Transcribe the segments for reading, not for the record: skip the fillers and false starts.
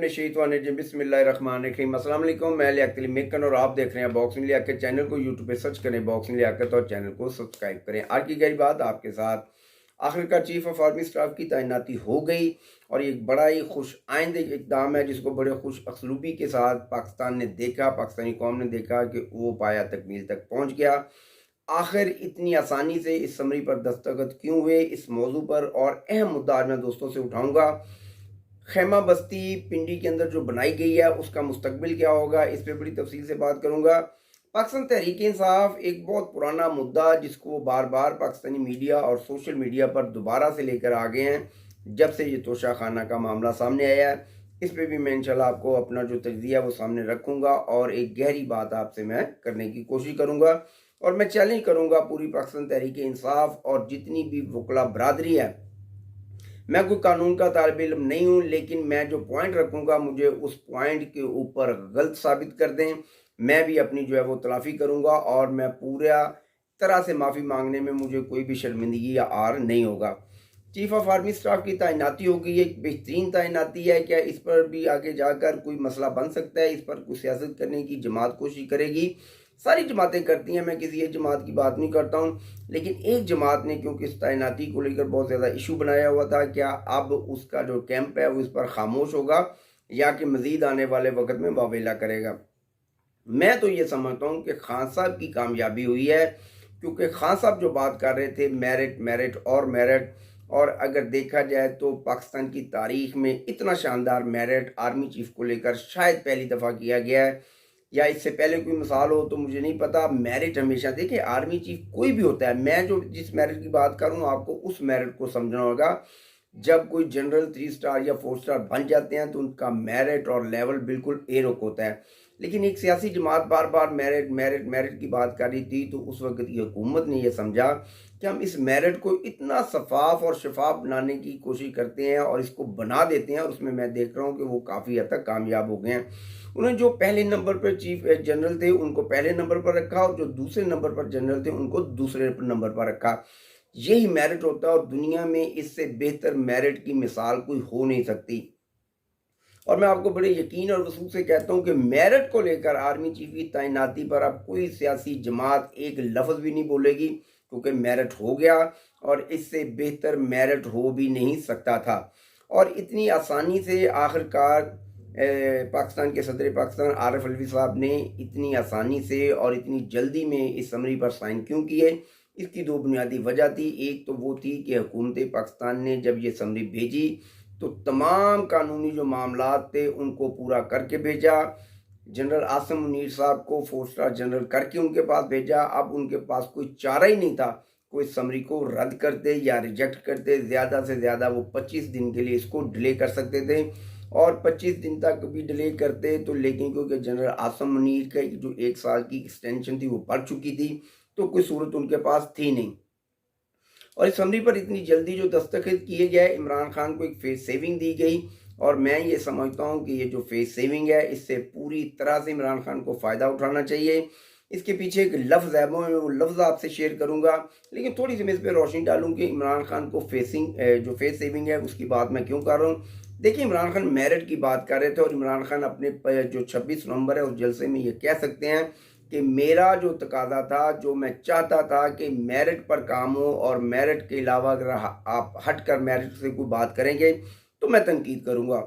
मिनश्शैतानिर्रजीम बिस्मिल्लाहिर्रहमानिर्रहीम। अस्सलाम वालेकुम। मैं लियाकत अली मेकन और आप देख रहे हैं बॉक्सिंग लियाकत चैनल को। यूट्यूब पे सर्च करें बॉक्सिंग लियाकत और चैनल को सब्सक्राइब करें। आज की गई बात आपके साथ आखिरकार चीफ ऑफ आर्मी स्टाफ की तैनाती हो गई और ये एक बड़ा ही खुश आइंद इक़दाम है जिसको बड़े खुश असलूबी के साथ पाकिस्तान ने देखा, पाकिस्तानी कौम ने देखा कि वो पाया तकमील तक पहुँच गया। आखिर इतनी आसानी से इस समरी पर दस्तखत क्यों हुए, इस मौजू पर और अहम मुद्दा आज मैं दोस्तों से उठाऊंगा। खैमा बस्ती पिंडी के अंदर जो बनाई गई है उसका मुस्तकबिल क्या होगा, इस पर बड़ी तफसील से बात करूंगा। पाकिस्तान तहरीक इंसाफ एक बहुत पुराना मुद्दा जिसको वो बार बार पाकिस्तानी मीडिया और सोशल मीडिया पर दोबारा से लेकर आ गए हैं जब से ये तोशा खाना का मामला सामने आया है। इस पर भी मैं इंशाल्लाह आपको अपना जो तज्जिया वो सामने रखूंगा और एक गहरी बात आपसे मैं करने की कोशिश करूंगा और मैं चैलेंज करूंगा पूरी पाकिस्तान तहरीक इंसाफ और जितनी भी वकला बरादरी है। मैं कोई कानून का तालिब इल्म नहीं हूँ, लेकिन मैं जो पॉइंट रखूँगा मुझे उस पॉइंट के ऊपर गलत साबित कर दें, मैं भी अपनी जो है वो तलाफ़ी करूँगा और मैं पूरा तरह से माफ़ी मांगने में मुझे कोई भी शर्मिंदगी या आर नहीं होगा। चीफ ऑफ आर्मी स्टाफ की तैनाती होगी, एक बेहतरीन तैनाती है। क्या इस पर भी आगे जाकर कोई मसला बन सकता है? इस पर कुछ सियासत करने की जमात कोशिश करेगी, सारी जमातें करती हैं, मैं किसी एक जमात की बात नहीं करता हूँ, लेकिन एक जमात ने क्योंकि इस तैनाती को लेकर बहुत ज़्यादा इशू बनाया हुआ था, क्या अब उसका जो कैंप है वो इस पर खामोश होगा या कि मज़ीद आने वाले वक्त में वावेला करेगा? मैं तो ये समझता हूँ कि खान साहब की कामयाबी हुई है, क्योंकि खान साहब जो बात कर रहे थे मेरिट मेरिट और मेरिट, और अगर देखा जाए तो पाकिस्तान की तारीख में इतना शानदार मेरिट आर्मी चीफ को लेकर शायद पहली दफ़ा किया गया है, या इससे पहले कोई मिसाल हो तो मुझे नहीं पता। मेरिट हमेशा देखिए, आर्मी चीफ कोई भी होता है, मैं जो जिस मेरिट की बात करूँ आपको उस मेरिट को समझना होगा। जब कोई जनरल 3 स्टार या 4 स्टार बन जाते हैं तो उनका मेरिट और लेवल बिल्कुल एरोक होता है, लेकिन एक सियासी जमात बार बार मेरिट मेरिट मेरिट की बात कर रही थी, तो उस वक्त की हुकूमत ने यह समझा कि हम इस मेरिट को इतना शफाफ और शफाफ बनाने की कोशिश करते हैं और इसको बना देते हैं, और उसमें मैं देख रहा हूँ कि वो काफ़ी हद तक कामयाब हो गए हैं। उन्होंने जो पहले नंबर पर चीफ जनरल थे उनको पहले नंबर पर रखा और जो दूसरे नंबर पर जनरल थे उनको दूसरे नंबर पर रखा। यही मेरिट होता है और दुनिया में इससे बेहतर मेरिट की मिसाल कोई हो नहीं सकती। और मैं आपको बड़े यकीन और वसूख से कहता हूं कि मेरिट को लेकर आर्मी चीफ की तैनाती पर अब कोई सियासी जमात एक लफ्ज़ भी नहीं बोलेगी, क्योंकि मेरिट हो गया और इससे बेहतर मेरिट हो भी नहीं सकता था। और इतनी आसानी से आखिरकार पाकिस्तान के सदर पाकिस्तान आरिफ अलवी साहब ने इतनी आसानी से और इतनी जल्दी में इस समरी पर साइन क्यों किए? इसकी दो बुनियादी वजह थी। एक तो वो थी कि हुकूमत पाकिस्तान ने जब ये समरी भेजी तो तमाम कानूनी जो मामलात थे उनको पूरा करके भेजा। जनरल आसिम मुनीर साहब को 4 स्टार जनरल करके उनके पास भेजा। अब उनके पास कोई चारा ही नहीं था, कोई समरी को रद्द करते या रिजेक्ट करते। ज़्यादा से ज़्यादा वो 25 दिन के लिए इसको डिले कर सकते थे और 25 दिन तक भी डिले करते तो, लेकिन क्योंकि जनरल आसिम मुनीर का जो 1 साल की एक्सटेंशन थी वो बढ़ चुकी थी, तो कोई सूरत उनके पास थी नहीं। और इस समरी पर इतनी जल्दी जो दस्तखत किए गए, इमरान खान को एक फेस सेविंग दी गई और मैं ये समझता हूँ कि ये जो फेस सेविंग है इससे पूरी तरह से इमरान खान को फ़ायदा उठाना चाहिए। इसके पीछे एक लफ्ज़ है, मैं वो लफ्ज़ आपसे शेयर करूँगा, लेकिन थोड़ी सी मैं इस पर रोशनी डालूँ कि इमरान खान को जो फेस सेविंग है उसकी बात मैं क्यों कर रहा हूँ। देखिए, इमरान खान मेरिट की बात कर रहे थे और इमरान खान अपने जो 26 नवंबर है उस जलसे में ये कह सकते हैं कि मेरा जो तकाजा था, जो मैं चाहता था कि मेरिट पर काम हो और मेरिट के अलावा अगर आप हट कर मेरिट से कोई बात करेंगे तो मैं तनकीद करूँगा।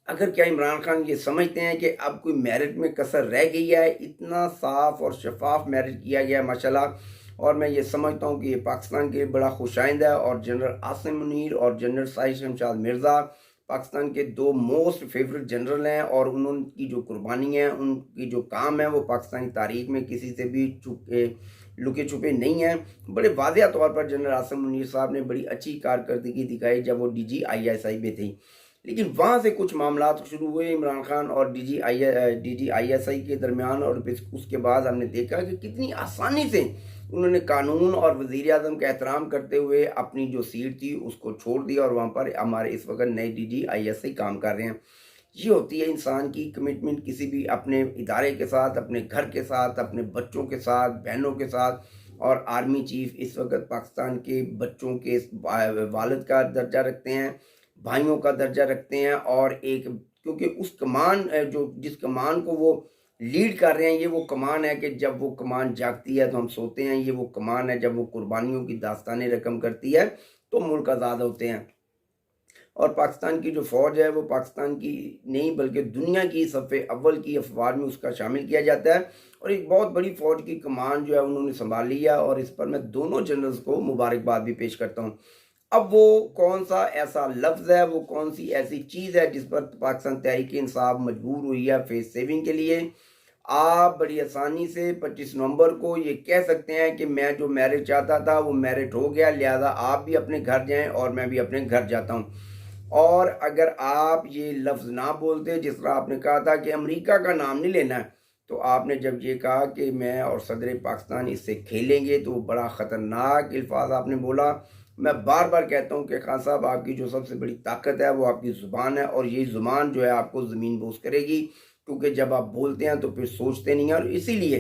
अगर क्या इमरान खान ये समझते हैं कि अब कोई मेरिट में कसर रह गई है? इतना साफ और शफाफ मेरिट किया गया माशाल्लाह, और मैं ये समझता हूँ कि ये पाकिस्तान के लिए बड़ा खुशाइंद है। और जनरल आसिम मुनीर और जनरल साहिर शमशाद मिर्ज़ा पाकिस्तान के 2 मोस्ट फेवरेट जनरल हैं और उनकी जो कुर्बानी है, उनकी जो काम है वो पाकिस्तानी तारीख में किसी से भी लुके छुपे नहीं हैं। बड़े वाज़ेह तौर पर जनरल आसिम मुनीर साहब ने बड़ी अच्छी कारकर्दगी दिखाई जब वो DGISI में थी, लेकिन वहाँ से कुछ मामला शुरू हुए इमरान खान और DGISI के दरमियान, और उसके बाद हमने देखा कि कितनी आसानी से उन्होंने कानून और वज़ीर आज़म का एहतराम करते हुए अपनी जो सीट थी उसको छोड़ दिया और वहाँ पर हमारे इस वक्त नए DGISI काम कर रहे हैं। ये होती है इंसान की कमिटमेंट किसी भी अपने इदारे के साथ, अपने घर के साथ, अपने बच्चों के साथ, बहनों के साथ। और आर्मी चीफ इस वक्त पाकिस्तान के बच्चों के वालिद का दर्जा रखते हैं, بھائیوں کا درجہ رکھتے ہیں، اور ایک کیونکہ اس کمان جس کمان کو وہ لیڈ کر رہے ہیں، یہ وہ کمان ہے کہ جب وہ کمان جاگتی ہے تو ہم سوتے ہیں، یہ وہ کمان ہے جب وہ قربانیوں کی داستانیں رقم کرتی ہے تو ملک آزاد ہوتے ہیں۔ اور پاکستان کی جو فوج ہے وہ پاکستان کی نہیں بلکہ دنیا کی صف اول کی افواج میں اس کا شامل کیا جاتا ہے، اور ایک بہت بڑی فوج کی کمان جو ہے انہوں نے سنبھال لیا، اور اس پر میں دونوں جنرلز کو مبارکباد بھی پیش کرتا ہوں۔ اب وہ کون سا ایسا لفظ ہے، وہ کون سی ایسی چیز ہے جس پر پاکستان تحریک انصاف مجبور ہوئی ہے فیس سیونگ کے لیے؟ آپ بڑی آسانی سے 25 نومبر کو یہ کہہ سکتے ہیں کہ میں جو میرٹ چاہتا تھا وہ میرٹ ہو گیا، لہذا آپ بھی اپنے گھر جائیں اور میں بھی اپنے گھر جاتا ہوں۔ اور اگر آپ یہ لفظ نہ بولتے، جس طرح آپ نے کہا تھا کہ امریکہ کا نام نہیں لینا ہے، تو آپ نے جب یہ کہا کہ میں اور صدر پاکستان اس سے کھیلیں گے تو وہ بڑا خطرناک الفاظ آپ نے بولا۔ میں بار بار کہتا ہوں کہ خان صاحب، آپ کی جو سب سے بڑی طاقت ہے وہ آپ کی زبان ہے، اور یہ زبان جو ہے آپ کو زمین بوس کرے گی، کیونکہ جب آپ بولتے ہیں تو پھر سوچتے نہیں ہیں، اور اسی لیے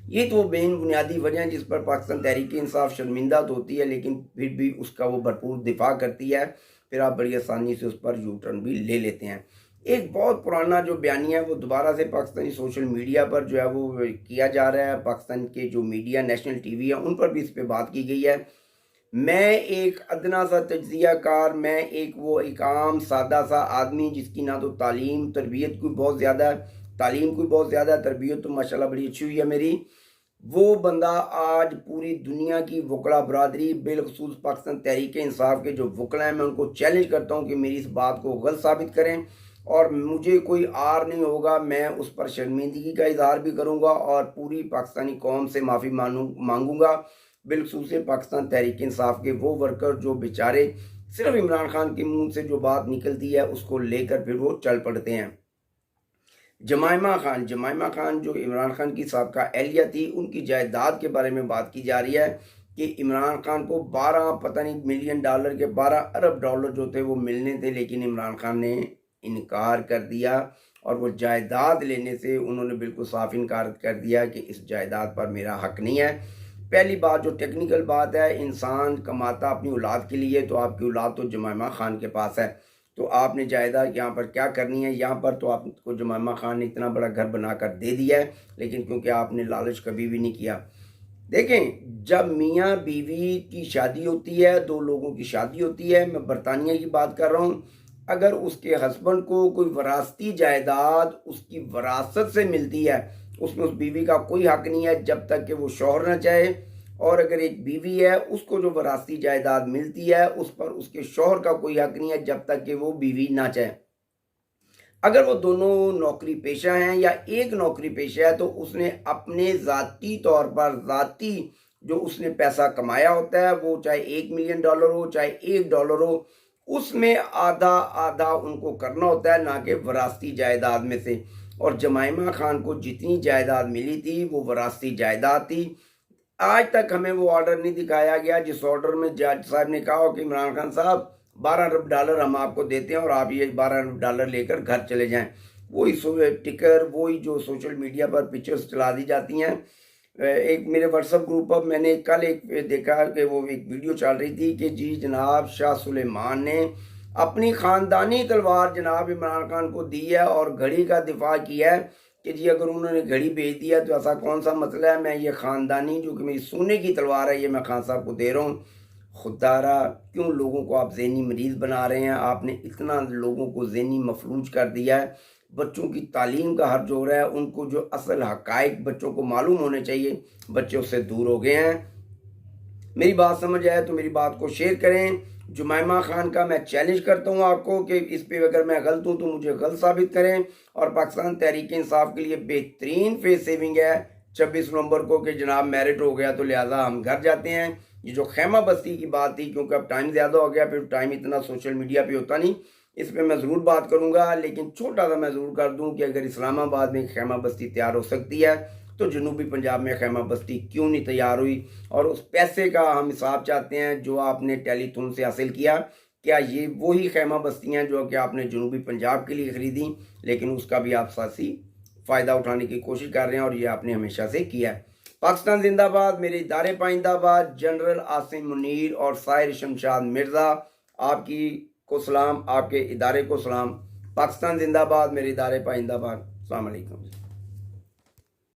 یہ تو بین بنیادی وجہ ہیں جس پر پاکستان تحریک انصاف شرمندہ تو ہوتی ہے، لیکن پھر بھی اس کا وہ بھرپور دفاع کرتی ہے، پھر آپ بڑی آسانی سے اس پر یو ٹرن بھی لے لیتے ہیں۔ ایک بہت پرانا جو بیانیہ ہے وہ دوبارہ سے پاکستانی سوشل میڈیا پر جو ہے وہ کیا جا رہا ہے، پاکستان کے جو میڈیا نیشنل ٹی وی ہے ان پر بھی اس پہ بات کی گئی ہے۔ میں ایک ادنا سا تجزیہ کار، میں ایک عام سادہ سا آدمی جس کی نہ تو تعلیم تربیت کوئی بہت زیادہ ہے، تعلیم کوئی بہت زیادہ ہے، تربیت تو ماشاءاللہ بڑی اچھی ہوئی ہے میری، وہ بندہ آج پوری دنیا کی وکلا برادری، بالخصوص پاکستان تحریک انصاف کے جو وکلا ہیں، میں ان کو چیلنج کرتا ہوں کہ میری اس بات کو غلط ثابت کریں، اور مجھے کوئی آر نہیں ہوگا، میں اس پر شرمندگی کا اظہار بھی کروں گا اور پوری پاکستانی قوم سے معافی مانگوں گا، بالخصوص پاکستان تحریک انصاف کے وہ ورکر جو بیچارے صرف عمران خان کے منہ سے جو بات نکلتی ہے اس کو لے کر پھر وہ چل پڑتے ہیں۔ جمائمہ خان جو عمران خان کی سابقہ اہلیہ تھی، ان کی جائیداد کے بارے میں بات کی جا رہی ہے کہ عمران خان کو 12 پتہ نہیں ملین ڈالر کے 12 ارب ڈالر جو تھے وہ ملنے تھے، لیکن عمران خان نے انکار کر دیا، اور وہ جائیداد لینے سے انہوں نے بالکل صاف انکار کر دیا کہ اس جائیداد پر میرا حق نہیں ہے۔ پہلی بات جو ٹیکنیکل بات ہے، انسان کماتا اپنی اولاد کے لیے، تو آپ کی اولاد تو جمائمہ خان کے پاس ہے، تو آپ نے جائیداد یہاں پر کیا کرنی ہے؟ یہاں پر تو آپ کو جمائمہ خان نے اتنا بڑا گھر بنا کر دے دیا ہے، لیکن کیونکہ آپ نے لالچ کبھی بھی نہیں کیا۔ دیکھیں، جب میاں بیوی کی شادی ہوتی ہے، دو لوگوں کی شادی ہوتی ہے، میں برطانیہ کی بات کر رہا ہوں، اگر اس کے ہسبینڈ کو کوئی وراثتی جائیداد اس کی وراثت سے ملتی ہے، اس میں اس بیوی کا کوئی حق نہیں ہے جب تک کہ وہ شوہر نہ چاہے، اور اگر ایک بیوی ہے اس کو جو وراثتی جائیداد ملتی ہے اس پر اس کے شوہر کا کوئی حق نہیں ہے جب تک کہ وہ بیوی نہ چاہے۔ اگر وہ دونوں نوکری پیشہ ہیں یا ایک نوکری پیشہ ہے تو اس نے اپنے ذاتی طور پر جو اس نے پیسہ کمایا ہوتا ہے، وہ چاہے $1 ملین ہو چاہے $1 ہو، اس میں آدھا آدھا ان کو کرنا ہوتا ہے، نہ کہ وراثتی جائیداد میں سے۔ اور جمائمہ خان کو جتنی جائیداد ملی تھی وہ وراثتی جائیداد تھی۔ آج تک ہمیں وہ آرڈر نہیں دکھایا گیا جس آرڈر میں جج صاحب نے کہا کہ عمران خان صاحب $12 ارب ہم آپ کو دیتے ہیں اور آپ یہ $12 ارب لے کر گھر چلے جائیں۔ وہی ٹکر، وہی جو سوشل میڈیا پر پکچرز چلا دی جاتی ہیں۔ ایک میرے واٹس ایپ گروپ پر میں نے کل دیکھا کہ وہ ایک ویڈیو چل رہی تھی کہ جی جناب شاہ سلیمان نے اپنی خاندانی تلوار جناب عمران خان کو دی ہے اور گھڑی کا دفاع کیا ہے کہ جی اگر انہوں نے گھڑی بھیج دیا تو ایسا کون سا مسئلہ ہے، میں یہ خاندانی جو کہ میری سونے کی تلوار ہے یہ میں خان صاحب کو دے رہا ہوں۔ خدا را کیوں لوگوں کو آپ ذہنی مریض بنا رہے ہیں؟ آپ نے اتنا لوگوں کو ذہنی مفلوج کر دیا ہے، بچوں کی تعلیم کا حرج ہو رہا ہے، ان کو جو اصل حقائق بچوں کو معلوم ہونے چاہیے بچے اس سے دور ہو گئے ہیں۔ میری بات سمجھ آئے تو میری بات کو شیئر کریں۔ جمائمہ خان کا میں چیلنج کرتا ہوں آپ کو کہ اس پہ اگر میں غلط ہوں تو مجھے غلط ثابت کریں، اور پاکستان تحریک انصاف کے لیے بہترین فیس سیونگ ہے 26 نومبر کو کہ جناب میرٹ ہو گیا تو لہٰذا ہم گھر جاتے ہیں۔ یہ جو خیمہ بستی کی بات تھی، کیونکہ اب ٹائم زیادہ ہو گیا، پھر ٹائم اتنا سوشل میڈیا پہ ہوتا نہیں، اس پہ میں ضرور بات کروں گا، لیکن چھوٹا سا میں ضرور کر دوں کہ اگر اسلام آباد میں خیمہ بستی تیار ہو سکتی ہے تو جنوبی پنجاب میں خیمہ بستی کیوں نہیں تیار ہوئی؟ اور اس پیسے کا ہم حساب چاہتے ہیں جو آپ نے ٹیلی تھون سے حاصل کیا، کیا یہ وہی خیمہ بستیاں جو کہ آپ نے جنوبی پنجاب کے لیے خریدی، لیکن اس کا بھی آپ سیاسی فائدہ اٹھانے کی کوشش کر رہے ہیں، اور یہ آپ نے ہمیشہ سے کیا ہے۔ پاکستان زندہ باد، میرے ادارے پائندہ باد، جنرل عاصم منیر اور سائر شمشاد مرزا آپ کی کو سلام, آپ کے ادارے کو سلام. پاکستان زندہ باد, میرے ادارے پائندہ باد. السلام علیکم.